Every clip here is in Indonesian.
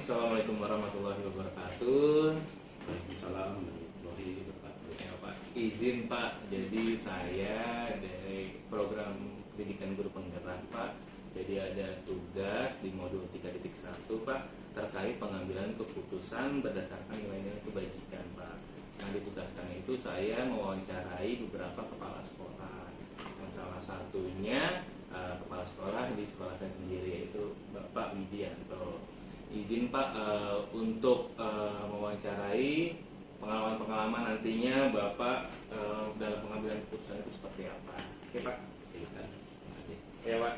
Assalamualaikum warahmatullahi wabarakatuh. Waalaikumsalam warahmatullahi wabarakatuh. Ya Pak, izin Pak, jadi saya dari program pendidikan guru penggerak Pak. Jadi ada tugas di modul 3.1 Pak terkait pengambilan keputusan berdasarkan nilai-nilai kebajikan Pak. Nah ditugaskan itu saya mewawancarai beberapa kepala sekolah. Yang salah satunya kepala sekolah di sekolah saya sendiri yaitu Bapak Widianto. Izin Pak untuk mewawancarai pengalaman-pengalaman nantinya Bapak dalam pengambilan keputusan itu seperti apa. Oke Pak. Terima kasih. Ya Pak.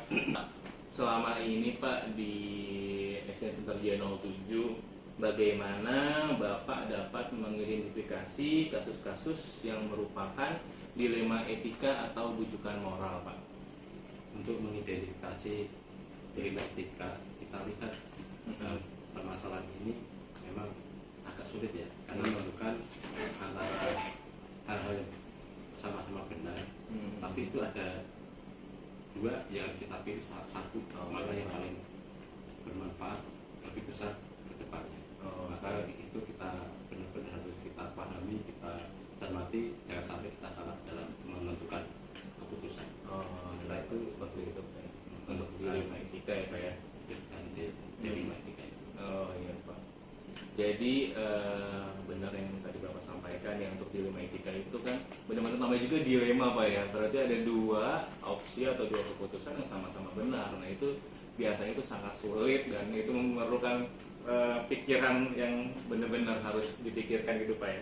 Selama ini Pak di SD Sunterjaya 07, bagaimana Bapak dapat mengidentifikasi kasus-kasus yang merupakan dilema etika atau bujukan moral Pak? Untuk mengidentifikasi dilema etika, kita lihat permasalahan ini memang agak sulit ya, karena menentukan antara hal-hal yang sama-sama benar, tapi itu ada dua yang kita pilih satu, mana yang paling bermanfaat lebih besar ke depannya. Maka itu kita benar-benar harus kita pahami, kita cermati, jangan sampai kita salah dalam menentukan keputusan. Setelah itu seperti itu Pak. Untuk dilema etika ya Pak ya. Dilema etika itu. Oh iya Pak. Jadi benar yang tadi Bapak sampaikan ya, untuk dilema etika itu kan benar-benar namanya juga dilema Pak ya. Berarti ada dua opsi atau dua keputusan yang sama-sama benar. Nah itu biasanya itu sangat sulit dan itu memerlukan pikiran yang benar-benar harus dipikirkan gitu Pak ya.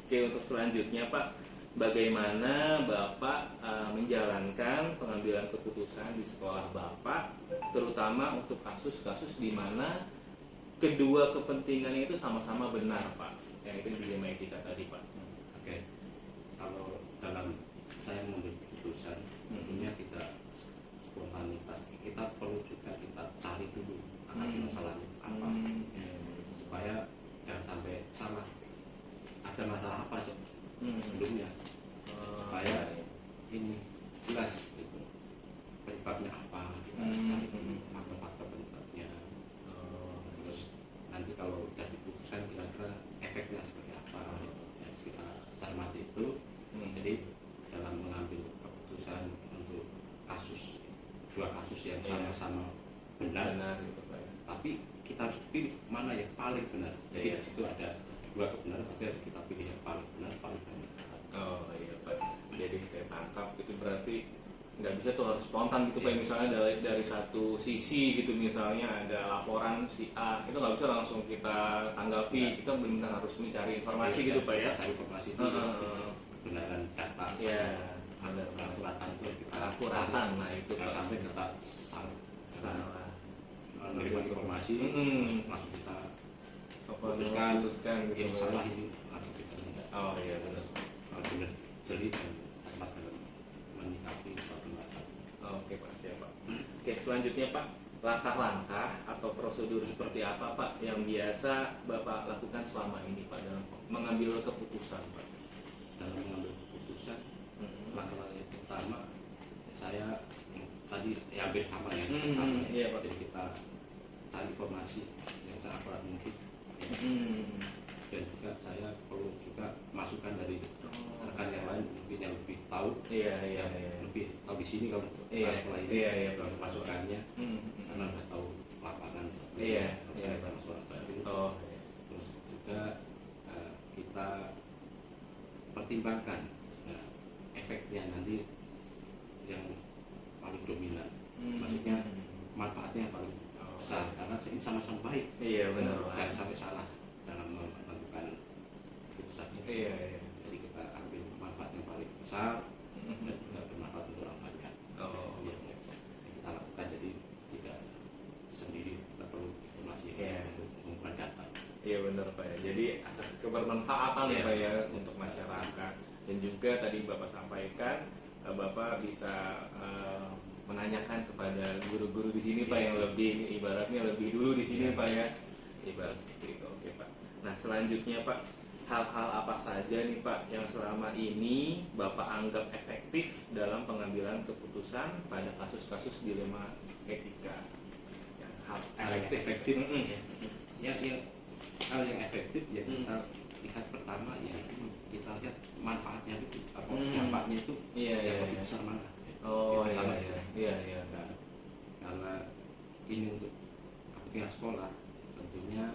Oke, untuk selanjutnya Pak, bagaimana Bapak menjalankan pengambilan keputusan di sekolah Bapak, terutama untuk kasus-kasus di mana kedua kepentingan itu sama-sama benar Pak, yang itu dilema etika tadi Pak. Oke, kalau dalam saya mengambil keputusan, tentunya kita spontanitas, kita perlu juga kita cari dulu akar masalahnya apa, supaya jangan sampai salah. Ada masalah apa sebelumnya, supaya ini jelas gitu, penyebabnya apa, kita cari dulu faktor penyebabnya. Terus nanti kalau sudah diputuskan kira-kira efeknya seperti apa, harus kita cermati itu. Jadi dalam mengambil keputusan untuk dua kasus yang sama-sama benar gitu Pak ya. tapi kita harus pilih mana yang paling benar. Jadi di situ ada dua kebenaran, tapi harus kita pilih yang paling benar, paling benar. Oh iya Pak. Jadi saya tangkap itu berarti nggak bisa tuh harus spontan gitu Pak. Misalnya dari satu sisi gitu, misalnya ada laporan si A, itu nggak bisa langsung kita tanggapi. Kita benar-benar harus mencari informasi gitu Pak ya. Cari informasi itu kebenaran data. Ya. Ada akuratan itu kita Akuratan, nah itu jangan Pak. sampai kita salah menerima informasi langsung kita putuskan gitu yang Pak. salah ini langsung kita tidak. Oh iya benar. Benar, jeli dan cermat dalam menyikapi suatu masalah. Oke Pak, siap Pak. Oke, selanjutnya Pak, langkah-langkah atau prosedur seperti apa Pak yang biasa Bapak lakukan selama ini Pak dalam mengambil keputusan Pak? Dalam mengambil keputusan, langkah-langkah yang pertama saya tadi hampir sama ya. Iya Pak. Jadi kita cari informasi yang seakurat mungkin. Dan juga saya perlu juga masukan dari rekan yang lain mungkin yang lebih tahu, lebih tahu di sini kalau sekolah ini kalau masukannya karena sudah tahu lapangan saya masukan baru. Terus juga kita pertimbangkan efeknya nanti yang paling dominan, maksudnya manfaatnya yang paling besar karena ini sama-sama baik. Iya benar. Jangan sampai salah dalam menentukan keputusannya. Jadi kita ambil manfaat yang paling besar dan juga bermanfaat untuk orang banyak. Yang kita lakukan, jadi tidak sendiri, kita perlu informasi untuk mengumpulkan data. Iya benar Pak ya. Jadi asas kebermanfaatan ya Pak ya untuk masyarakat. Dan juga tadi Bapak sampaikan Bapak bisa menanyakan kepada guru-guru di sini Pak yang lebih ibaratnya lebih dulu di sini Pak ya. Ibarat seperti itu. Oke Pak. Nah selanjutnya Pak, hal-hal apa saja nih Pak yang selama ini Bapak anggap efektif dalam pengambilan keputusan pada kasus-kasus dilema etika? Yang hal efektif. yang hal yang efektif ya kita lihat pertama ya kita lihat manfaatnya itu apa dampaknya itu yang lebih besar mana. Oh Yang pertama iya. Nah, karena ini untuk kepentingan sekolah tentunya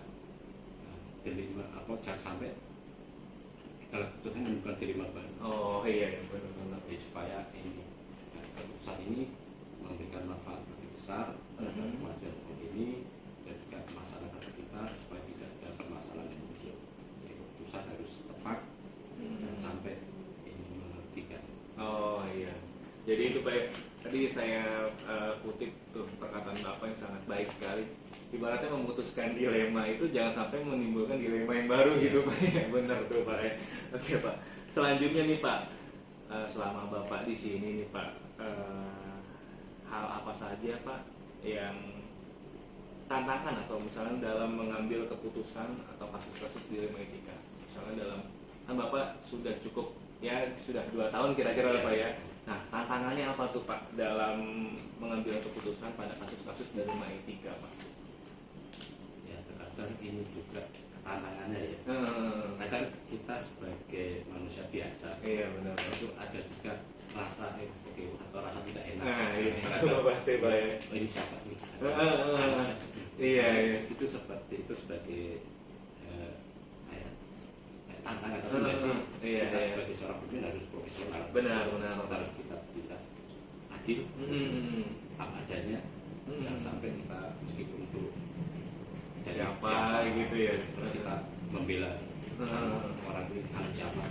terima apa jangan sampai kalau keputusan bukan terima baru. Oh iya benar. Jadi supaya ini keputusan ini memberikan manfaat lebih besar terhadap kemajuan ini dan juga masyarakat sekitar supaya tidak ada permasalahan yang muncul. Jadi keputusan harus tepat dan sampai ini merugikan. Oh iya. Jadi itu Pak, tadi saya kutip tuh perkataan Bapak yang sangat baik sekali. Ibaratnya memutuskan dilema itu jangan sampai menimbulkan dilema yang baru gitu Pak. Ya, benar tuh Pak ya. Oke Pak. Selanjutnya nih Pak, selama Bapak di sini nih Pak, hal apa saja Pak yang tantangan atau misalnya dalam mengambil keputusan atau kasus-kasus dilema etika, misalnya dalam kan Bapak sudah cukup ya sudah 2 tahun kira-kira Pak ya. Nah tantangannya apa tuh Pak dalam mengambil keputusan pada kasus-kasus dilema etika Pak? Ya terkadang ini juga tantangannya ya. Kadang kita sebagai manusia biasa, Iya benar. itu ada juga rasa atau rasa tidak enak. Itu pasti Pak ya. Ini siapa nih? Iya. Itu seperti itu sebagai kayak tantangan atau kita sebagai seorang pemimpin harus profesional. Benar. Harus kita adil, apa adanya, jangan sampai kita meskipun itu siapa gitu ya. Terus kita membela orang ini harus siapa?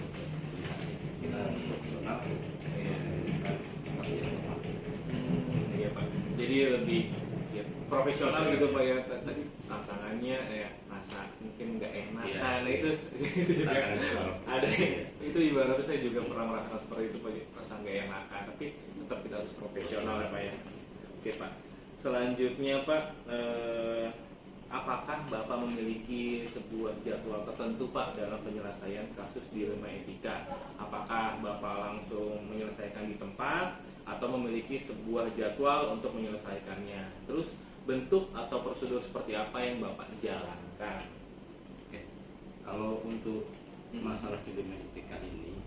Kita harus profesional. Seperti yang tepat. Iya Pak. Jadi lebih ya, profesional gitu Pak ya. Tadi tantangannya ya rasa mungkin nggak enakan. Nah, itu juga ada. Itu ibaratnya saya juga pernah merasakan seperti itu Pak. Rasa nggak enakan. Tapi tetap kita harus profesional ya Pak ya. Oke Pak. Selanjutnya Pak, apakah Bapak memiliki sebuah jadwal tertentu Pak dalam penyelesaian kasus dilema etika? Apakah Bapak langsung menyelesaikan di tempat atau memiliki sebuah jadwal untuk menyelesaikannya? Terus bentuk atau prosedur seperti apa yang Bapak jalankan? Oke. Kalau untuk masalah dilema etika ini,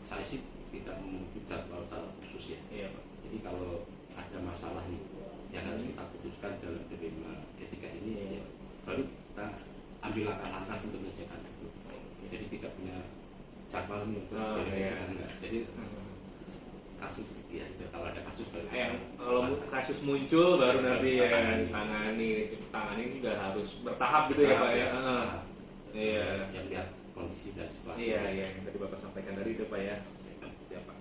saya sih tidak memiliki jadwal secara khusus ya. Iya Pak. Jadi kalau ada masalah nih yang harus kita putuskan dalam dilema etika ini, ya, baru kita ambil langkah-langkah untuk menyelesaikan itu. Jadi tidak punya jadwal untuk enggak. Jadi kasus ya kalau ada kasus baru. Kalau kasus muncul baru nanti ya tangani juga harus bertahap gitu ya Pak ya. Iya. Yang lihat kondisi dan situasi. Iya yang tadi Bapak sampaikan tadi itu Pak ya. Siap Pak.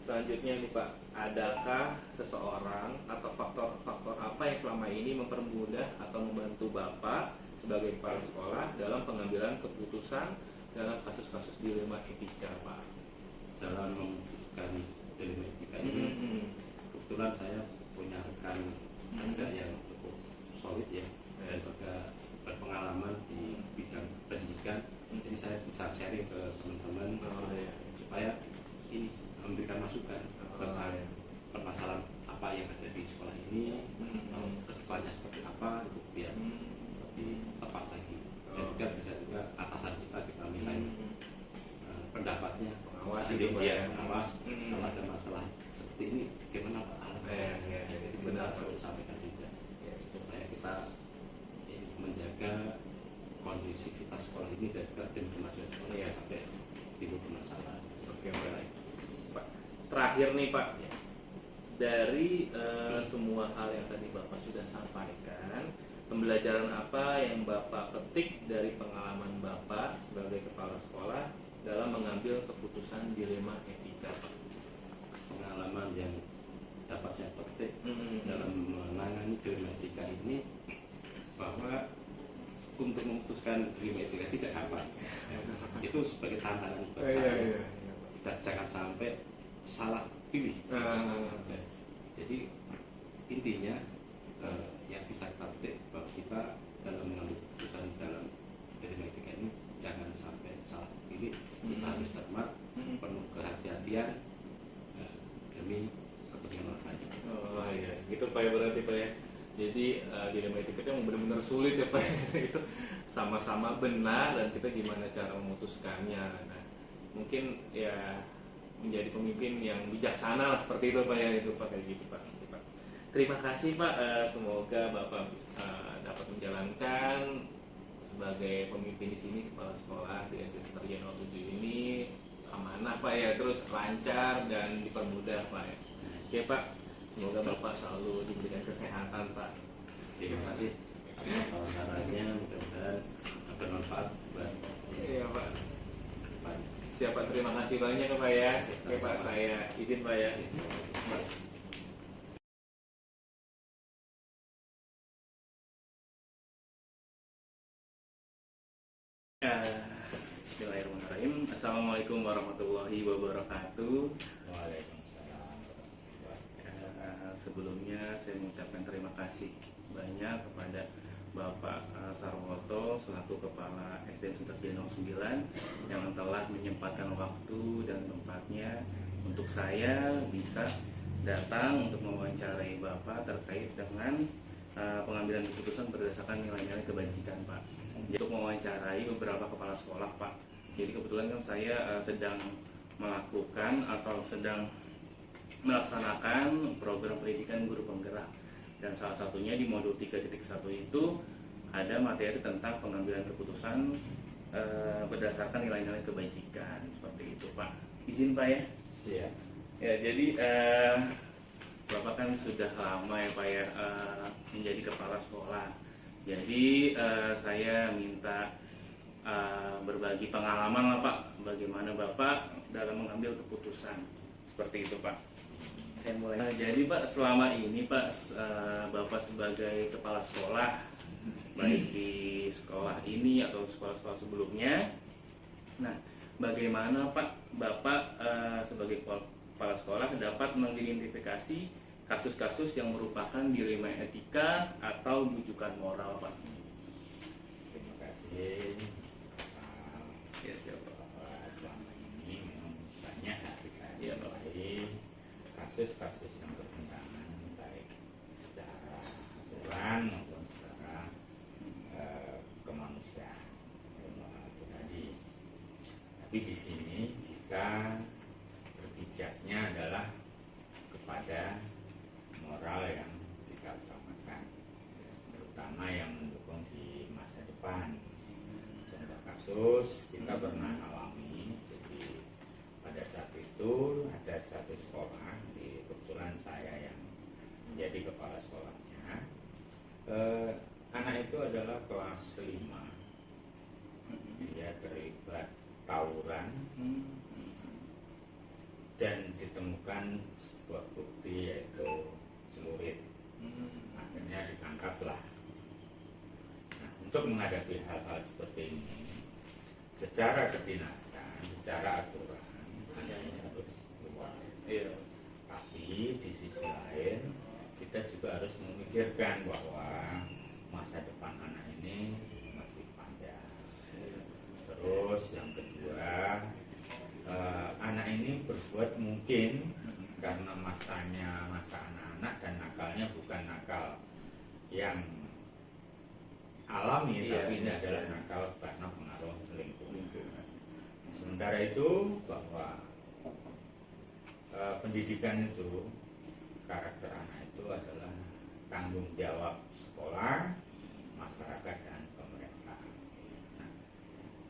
Selanjutnya nih Pak, adakah seseorang atau faktor-faktor apa yang selama ini mempermudah atau membantu Bapak sebagai kepala sekolah dalam pengambilan keputusan dalam kasus-kasus dilema etika Pak? Dalam memutuskan dilema etika ini, kebetulan saya punya rekan kerja yang cukup solid ya, dan juga berpengalaman di bidang pendidikan. Jadi saya bisa sharing ke teman-teman supaya ini memberikan masukan tentang permasalahan apa yang ada di sekolah ini, kedepannya seperti apa, itu biar lebih tepat lagi. Dan juga bisa juga atasan kita minta pendapatnya, pengawas kalau ada masalah seperti ini gimana Pak Alam? Jadi benar perlu sampaikan juga supaya kita menjaga kondisivitas sekolah ini dan juga demi kemajuan sekolah sampai timbul permasalahan. Oke baik. Pak, terakhir nih Pak, dari semua hal yang tadi Bapak sudah sampaikan, pembelajaran apa yang Bapak petik dari pengalaman Bapak sebagai kepala sekolah dalam mengambil keputusan dilema etika Pak? Pengalaman yang dapat saya petik dalam menangani dilema etika ini, bahwa untuk memutuskan dilema etika tidak gampang. Itu sebagai tantangan buat saya. Dan jangan sampai salah pilih. Jadi intinya yang bisa kita petik bahwa kita dalam mengambil keputusan dalam dilema etika ini jangan sampai salah pilih. Kita harus cermat, penuh kehati-hatian demi kepentingan orang banyak. Oh iya, gitu Pak ya berarti Pak ya. Jadi dilema etika itu yang benar-benar sulit ya Pak. Itu sama-sama benar dan kita gimana cara memutuskannya. Nah, mungkin ya menjadi pemimpin yang bijaksana lah seperti itu Pak ya, itu Pak kayak gitu Pak. Oke, Pak. Terima kasih Pak. Semoga Bapak dapat menjalankan sebagai pemimpin di sini, kepala sekolah di SD Sutarjo 07 ini amanah Pak ya, terus lancar dan dipermudah Pak ya. Oke Pak, semoga Bapak selalu diberikan kesehatan Pak. Terima kasih atas sarannya, mudah-mudahan bermanfaat buat Iya Pak. depan. Siapa, terima kasih banyak ya Pak ya. Oke Pak, saya izin Pak ya. Bismillahirrahmanirrahim. Assalamualaikum warahmatullahi wabarakatuh. Waalaikumsalam. Sebelumnya saya mengucapkan terima kasih banyak kepada Bapak Sarwoto selaku Kepala SDN Sutarjo 09 yang telah menyempatkan waktu dan tempatnya untuk saya bisa datang untuk mewawancarai Bapak terkait dengan pengambilan keputusan berdasarkan nilai-nilai kebajikan Pak. Untuk mewawancarai beberapa kepala sekolah Pak. Jadi kebetulan kan saya sedang melakukan atau sedang melaksanakan program pendidikan guru penggerak, dan salah satunya di modul 3.1 itu ada materi tentang pengambilan keputusan berdasarkan nilai-nilai kebajikan seperti itu Pak. Izin Pak ya. Siap. Ya jadi Bapak kan sudah lama ya Pak ya menjadi kepala sekolah. Jadi saya minta berbagi pengalaman lah Pak, bagaimana Bapak dalam mengambil keputusan seperti itu Pak. Saya mulai. Jadi Pak, selama ini Pak Bapak sebagai kepala sekolah baik di sekolah ini atau sekolah-sekolah sebelumnya, nah bagaimana Pak Bapak sebagai kepala sekolah dapat mengidentifikasi kasus-kasus yang merupakan dilema etika atau bujukan moral Pak? Terima kasih. Ya siapa? Bahwa selama ini memang banyak Iya, Pak. dari kasus-kasus yang bertentangan baik secara aturan maupun secara kemanusiaan. Itu tadi. Tapi di sini kita berpijaknya adalah kepada moral yang kita utamakan, terutama yang mendukung di masa depan. Contoh kasus kita pernah alami, jadi pada saat itu ada satu sekolah, kebetulan saya yang menjadi kepala sekolahnya. Anak itu adalah kelas 5, dia terlibat tawuran dan ditemukan sebuah bukti yaitu celurit. Akhirnya ditangkaplah. Nah, untuk menghadapi hal-hal seperti ini, secara kedinasan, secara aturan, anak ini harus keluar. Iya. Tapi di sisi lain, kita juga harus memikirkan bahwa masa depan anak ini masih panjang. Terus yang kedua, anak ini berbuat mungkin karena masanya masa anak-anak dan nakalnya bukan nakal yang alami, Iya, tapi ini iya. adalah nakal karena pengaruh lingkungan. Sementara itu bahwa pendidikan itu, karakter anak itu adalah tanggung jawab sekolah, masyarakat dan pemerintah. Nah,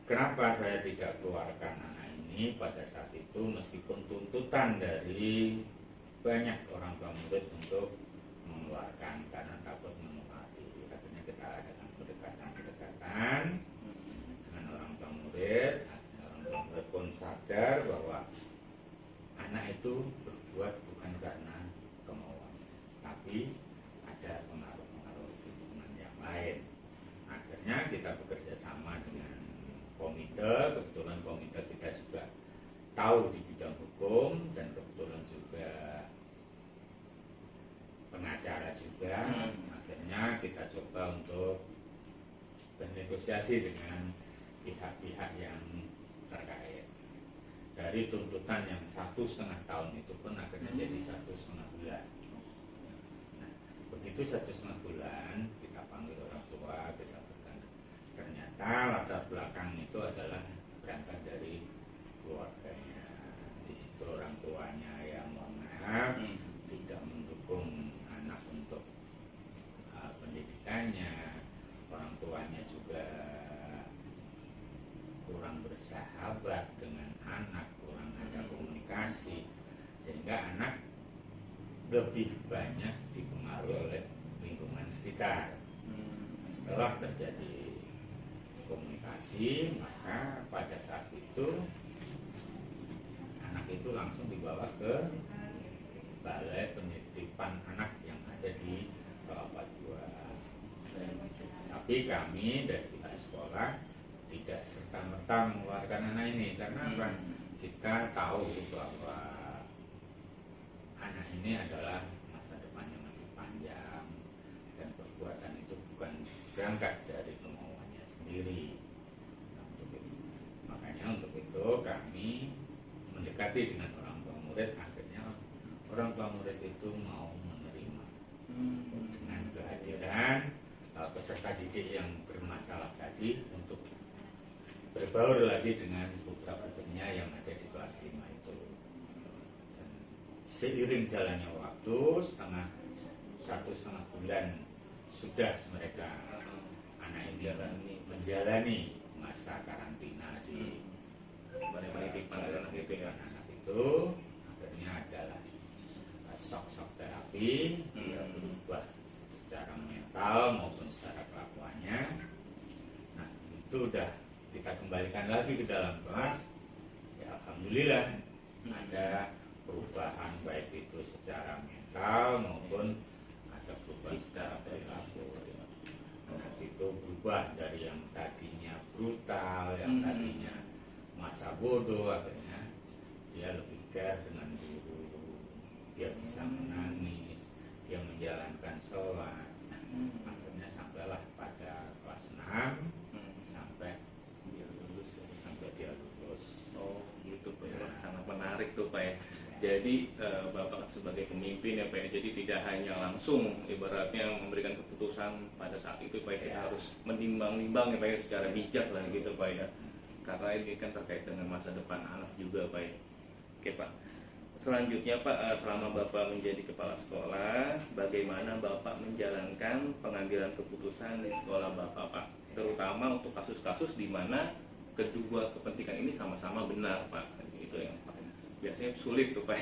kenapa saya tidak keluarkan anak ini pada saat itu meskipun tuntutan dari banyak orang tua murid untuk mengeluarkan karena takut menumpati. Akhirnya kita adakan pendekatan-pendekatan dengan orang tua murid. Orang tua murid pun sadar bahwa anak itu berbuat bukan karena kemauan, tapi ada pengaruh-pengaruh lingkungan yang lain. Akhirnya kita bekerja sama dengan komite, kebetulan komite kita juga tahu di bidang hukum dan kebetulan juga pengacara juga. Akhirnya kita coba untuk bernegosiasi dengan pihak-pihak yang terkait. Dari tuntutan yang 1,5 tahun itu pun akhirnya jadi 1,5 bulan. Nah, begitu 1,5 bulan kita panggil orang tua, kita bertanya. Ternyata latar belakang itu adalah berangkat dari keluarganya. Di situ orang tuanya yang mohon maaf tidak mendukung anak untuk pendidikannya, orang tuanya juga kurang bersahabat dengan anak, kurang ada komunikasi, sehingga anak lebih banyak dipengaruhi oleh lingkungan sekitar. Setelah terjadi komunikasi, maka pada saat itu anak itu langsung dibawa ke balai penitipan anak yang ada di Kelapa II. Tapi kami dari pihak sekolah tidak serta-merta mengeluarkan anak ini, karena apa? Kita tahu bahwa anak ini adalah masa depannya masih panjang dan perbuatan itu bukan berangkat dari kemauannya sendiri. Nah, makanya untuk itu kami mendekati dengan orang tua murid, akhirnya orang tua murid itu mau menerima dengan kehadiran peserta didik yang bermasalah tadi untuk berbaur lagi dengan putra-putrinya yang ada di kelas 5 itu. Dan seiring jalannya waktu, 1,5 bulan sudah mereka anak ini menjalani masa karantina di balai penitipan anak itu ya. Anak itu akhirnya adalah shock terapi, dia berubah secara mental maupun secara kelakuannya. Nah, itu udah kita kembalikan lagi ke dalam kelas. Ya, alhamdulillah ada perubahan baik itu secara mental maupun ada perubahan secara perilaku. Anak itu berubah dari yang tadinya brutal, yang tadinya masa bodoh, akhirnya dia lebih care dengan guru, dia bisa menangis, dia menjalankan sholat. Akhirnya sampailah pada kelas 6 sampai dia lulus. Oh gitu Pak ya. Sangat menarik tuh Pak ya. Jadi Bapak sebagai pemimpin ya Pak ya, jadi tidak hanya langsung ibaratnya memberikan keputusan pada saat itu Pak ya, kita harus menimbang-nimbang ya Pak ya, secara bijak lah gitu Pak ya, karena ini kan terkait dengan masa depan anak juga Pak ya. Oke Pak, selanjutnya Pak, selama Bapak menjadi kepala sekolah, bagaimana Bapak menjalankan pengambilan keputusan di sekolah Bapak Pak, terutama untuk kasus-kasus di mana kedua kepentingan ini sama-sama benar Pak, itu yang biasanya sulit tuh Pak.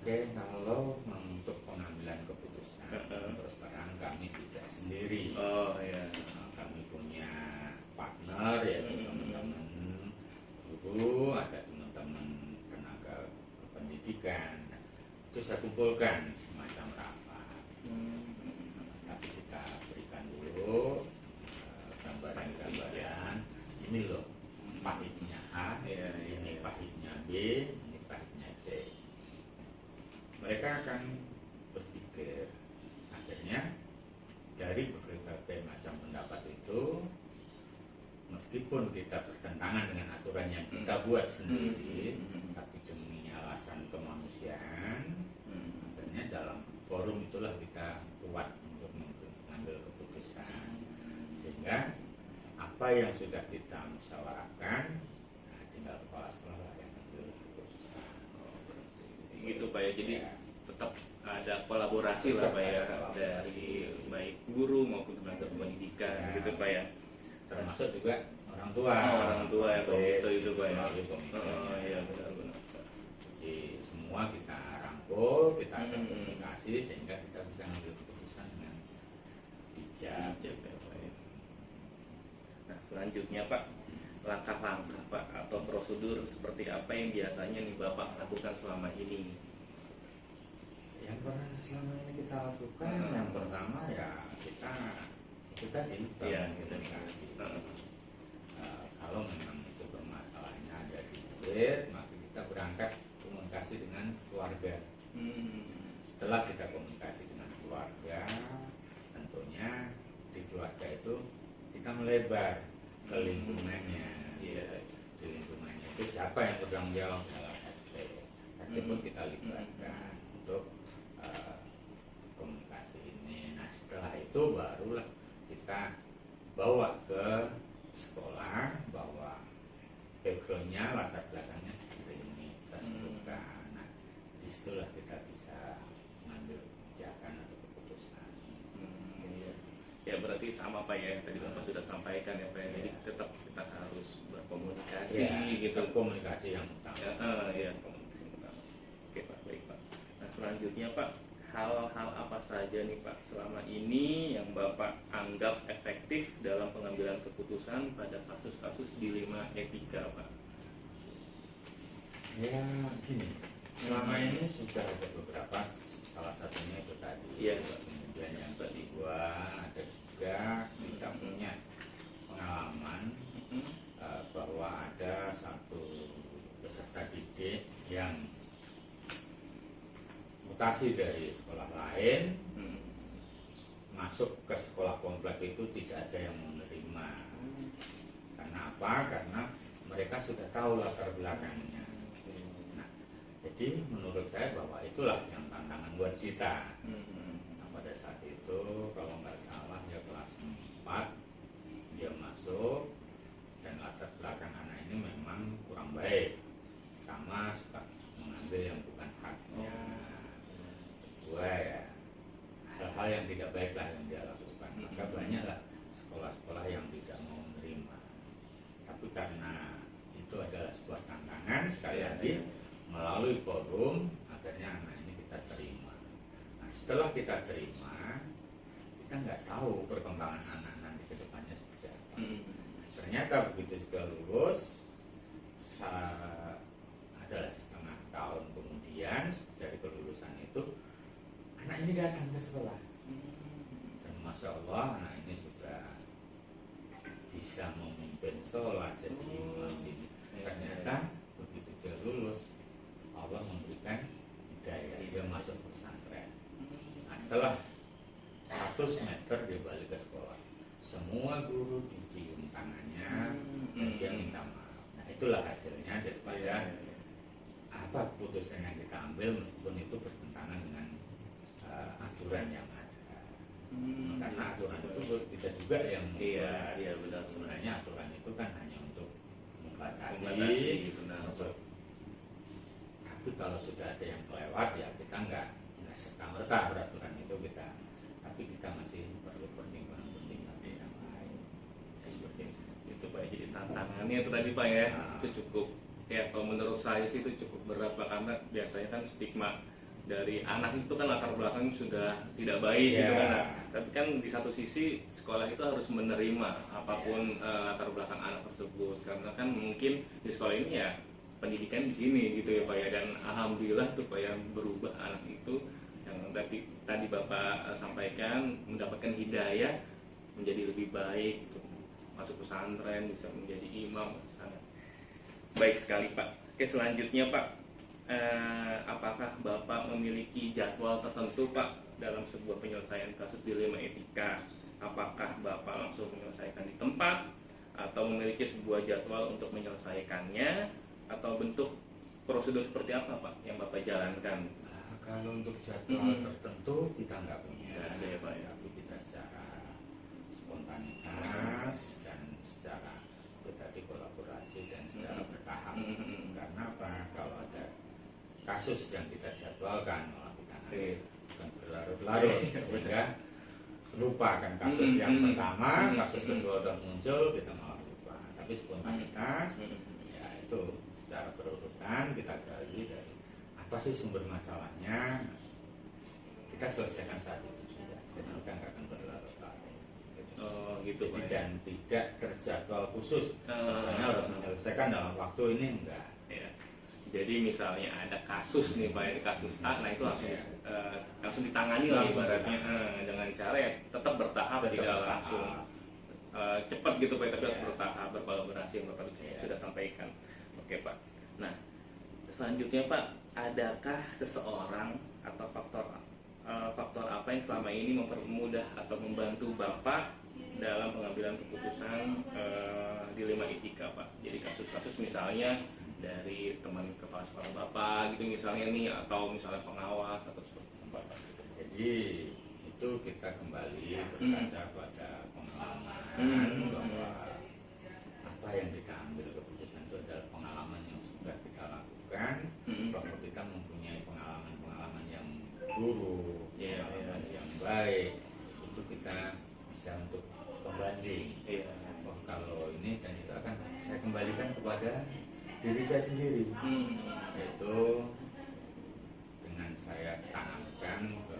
Oke, kalau untuk pengambilan keputusan terus terang kami tidak sendiri. Oh iya. Kami punya partner yaitu teman-teman guru, ada teman-teman tenaga kependidikan. Itu saya kumpulkan semacam rapat. Tapi kita berikan dulu gambaran-gambaran. Ini loh pahitnya A, ini pahitnya B, ini pahitnya C. Mereka akan berpikir, akhirnya dari berbagai macam pendapat itu, meskipun kita bertentangan dengan aturan yang kita buat sendiri, tapi demi alasan kemanusiaan, akhirnya dalam forum itulah kita kuat untuk mengambil keputusan. Sehingga apa yang sudah kita musyawarahkan, tinggal kepala sekolah yang ambil keputusan. Gitu Pak ya, jadi tetap ada kolaborasi lah Pak ya, dari baik guru maupun tenaga pendidikan gitu Pak ya, termasuk juga orang tua. Orang tua ya Pak, itu Pak ya. Oh iya benar-benar. Jadi semua kita rangkul, kita ajak komunikasi sehingga kita bisa ambil keputusan dengan bijak. Nah selanjutnya Pak, langkah-langkah Pak atau prosedur seperti apa yang biasanya nih Bapak lakukan selama ini? Yang pernah selama ini kita lakukan, yang pertama ya kita itu tadi komunikasi. Kalau memang itu bermasalahnya ada di murid, maka kita berangkat komunikasi dengan keluarga. Setelah kita komunikasi dengan keluarga, tentunya di keluarga itu kita melebar ke lingkungannya. Di lingkungannya itu siapa yang bertanggung jawab dalam RT. RT pun kita libatkan untuk komunikasi itu barulah kita bawa ke sekolah, bahwa backgroundnya, latar belakangnya seperti ini kita sebutkan. Nah, disitulah kita bisa mengambil kebijakan atau keputusan. Iya. Ya berarti sama Pak ya, tadi Bapak sudah sampaikan ya Pak ya. Jadi tetap kita harus berkomunikasi gitu. Tetap komunikasi yang utama. Ya, komunikasi yang utama. Oke Pak, baik Pak. Nah selanjutnya Pak, hal-hal apa saja nih Pak selama ini yang Bapak anggap efektif dalam pengambilan keputusan pada kasus-kasus dilema etika Pak? Ya gini, selama ini sudah ada beberapa, salah satunya itu tadi. Iya. Kemudian yang kedua ada juga kita punya pengalaman bahwa ada satu peserta didik yang mutasi dari sekolah lain masuk ke sekolah komplek itu tidak ada yang menerima. Karena apa? Karena mereka sudah tahu latar belakangnya. Nah, jadi menurut saya bahwa itulah yang tantangan buat kita. Nah, pada saat itu kalau nggak salah ya kelas 4 dia masuk, dan latar belakang anak ini memang kurang baik, sama suka mengambil yang bukan haknya. Kedua ya, hal-hal yang tidak baiklah yang dia lakukan. Maka banyaklah sekolah-sekolah yang tidak mau menerima. Tapi karena itu adalah sebuah tantangan, sekali lagi melalui forum akhirnya anak ini kita terima. Nah, setelah kita terima, kita nggak tahu perkembangan anak nanti ke depannya seperti apa. Ternyata begitu juga lulus, adalah setengah tahun kemudian dari kelulusan itu, anak ini datang ke sekolah. Dan Masya Allah anak ini sudah bisa memimpin sholat, jadi imam ini. Ternyata begitu dia lulus, Allah memberikan hidayah, dia masuk pesantren. Nah, setelah 1 semester dia balik ke sekolah, semua guru dicium tangannya dan dia minta maaf. Nah, itulah hasilnya daripada apa keputusan yang kita ambil meskipun itu bertentangan dengan aturan yang ada. Karena aturan itu kita juga yang membuat. Iya benar. Sebenarnya aturan itu kan hanya untuk membatasi benar. Tapi kalau sudah ada yang kelewat ya kita nggak serta-merta peraturan itu kita, tapi kita masih perlu pertimbangan yang lain. Ya, seperti Itu Pak, jadi tantangannya itu tadi Pak ya, itu cukup ya kalau menurut saya sih itu cukup berat Pak, karena biasanya kan stigma dari anak itu kan latar belakang sudah tidak baik gitu kan. Nah, tapi kan di satu sisi sekolah itu harus menerima apapun latar belakang anak tersebut, karena kan mungkin di sekolah ini ya pendidikan di sini gitu ya Pak ya, dan alhamdulillah tuh Pak yang berubah anak itu yang tadi Bapak sampaikan mendapatkan hidayah menjadi lebih baik gitu. Masuk pesantren bisa menjadi imam, sangat baik sekali Pak. Oke, selanjutnya Pak, apakah Bapak memiliki jadwal tertentu Pak dalam sebuah penyelesaian kasus dilema etika? Apakah Bapak langsung menyelesaikan di tempat atau memiliki sebuah jadwal untuk menyelesaikannya, atau bentuk prosedur seperti apa Pak yang Bapak jalankan? kalau untuk jadwal tertentu kita nggak punya, Nggak ada ya, Pak, ya? tapi kita secara spontanitas dan secara tadi kolaborasi dan secara bertahap. Karena apa? Kalau ada kasus yang kita jadwalkan malah kita nanti bukan berlarut-larut sehingga lupa kan kasus yang pertama, kasus kedua udah muncul kita malah lupa. Tapi spontanitas ya itu secara berurutan kita gali dari apa sih sumber masalahnya, kita selesaikan saat itu juga. Jadi kita nggak akan berlarut-larut. Oh gitu Jadi Pak. dan tidak terjadwal khusus. Misalnya harus menyelesaikan dalam waktu ini enggak. Ya. Jadi misalnya ada kasus nih Pak, kasus A, nah itu langsung ditangani lah Langsung ibaratnya dengan cara ya tetap bertahap, Tetap tidak bertahap. langsung cepat gitu Pak, tapi harus Ya. bertahap, berkolaborasi yang Bapak Ya. sudah sampaikan. Oke Pak. Nah selanjutnya Pak, adakah seseorang atau faktor apa yang selama ini mempermudah atau membantu Bapak dalam pengambilan keputusan dilema etika Pak? Jadi kasus-kasus misalnya dari teman kepala sekolah Bapak gitu misalnya nih, atau misalnya pengawas atau seperti apa Pak? Jadi itu itu kita kembali berkaca pada pengalaman bahwa apa yang kita ambil keputusan itu adalah pengalaman yang sudah kita lakukan, bahwa kita mempunyai pengalaman-pengalaman yang buruk, pengalaman yang baik, itu kita bisa untuk pembanding. Oh, kalau ini dan itu akan saya kembalikan kepada diri saya sendiri, yaitu dengan saya tanamkan ke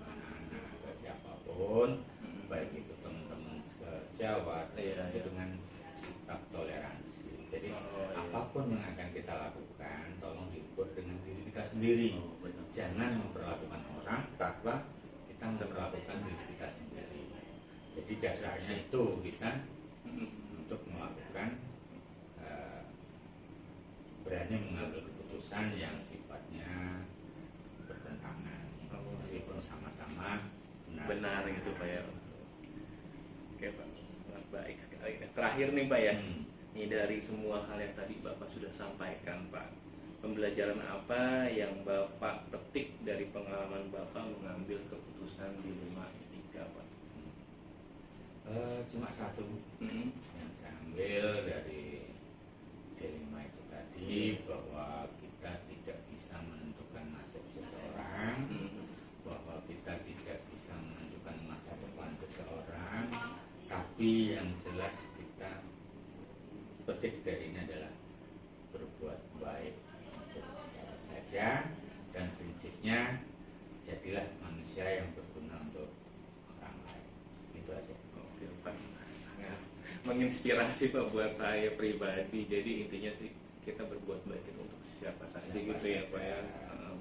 anak-anak, ke siapapun, baik itu teman-teman sejawat, itu dengan sikap toleransi. Jadi apapun yang akan kita lakukan, tolong diukur dengan diri kita sendiri. Jangan memperlakukan orang tanpa kita memperlakukan diri kita sendiri. Jadi dasarnya itu kita untuk melakukan berani mengambil keputusan yang sifatnya bertentangan, meskipun sama-sama benar gitu Pak ya. Oke Pak, sangat baik sekali. Terakhir nih Pak ya, ini dari semua hal yang tadi Bapak sudah sampaikan Pak, pembelajaran apa yang Bapak petik dari pengalaman Bapak mengambil keputusan di Dilema Etika Pak? Cuma satu yang saya ambil dari dilema itu tadi, bahwa kita tidak bisa menentukan nasib seseorang, bahwa kita tidak bisa menentukan masa depan seseorang, tapi yang jelas kita petik dari ini adalah berbuat baik untuk siapa saja, dan prinsipnya jadilah manusia yang berguna untuk orang lain. Itu aja. Oke Pak, sangat menginspirasi Pak buat saya pribadi. Jadi intinya sih kita berbuat baik itu untuk siapa saja gitu ya Pak ya.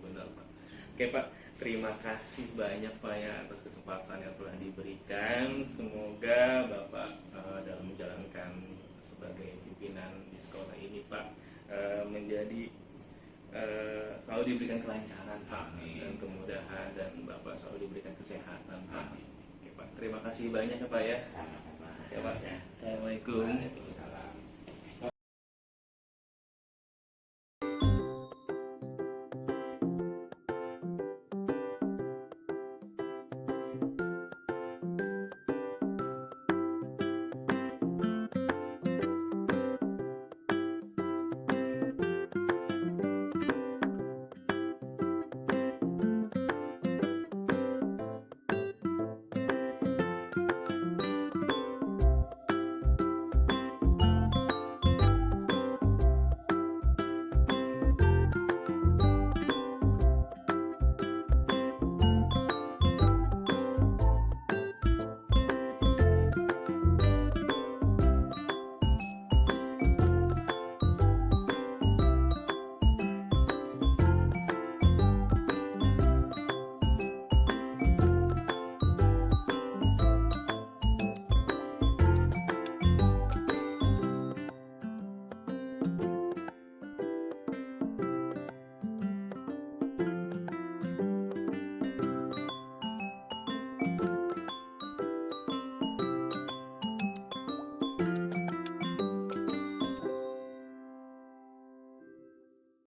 Benar Pak. Oke Pak, terima kasih banyak Pak ya atas kesempatan yang telah diberikan. Semoga Bapak dalam menjalankan sebagai pimpinan di sekolah ini Pak menjadi selalu diberikan kelancaran Pak, dan kemudahan, dan Bapak selalu diberikan kesehatan Pak. Oke Pak, terima kasih banyak ya Pak ya. Sama-sama. Ya Pak. Assalamualaikum.